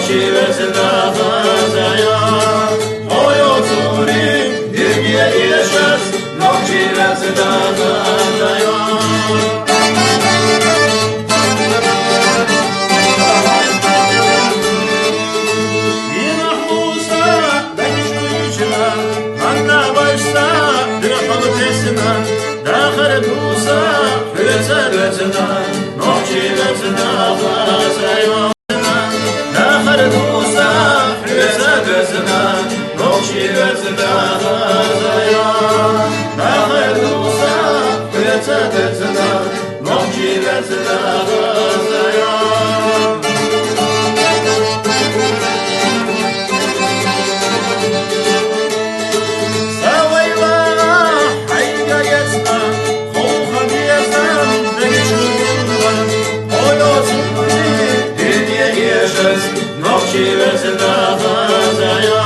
Nokçi vezda gazaya Oyoturi Dirgiye ileşez Nokçi vezda gazaya Yinah Musa Bekiş uyucuna Anna başta Dirhalı tesina Dakhar Musa Hülese vezda Nokçi vezda gazaya Dakhar Musa Hülese vezda Nokçi vezda gazaya Dakhar Musa Hülese vezda Nokçi vezda gazaya Nokçi vezda gazaya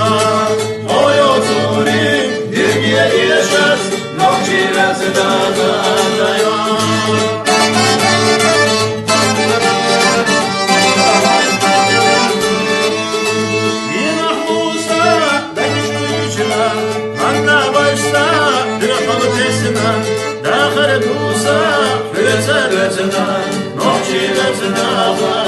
Oyoturi Dirgiye ileşez Nokçi vezda gazaya Yinah Musa Bekiş uyucuna Anna başta Dirhalı tesina Dakhar Musa Hülese vezda Nokçi vezda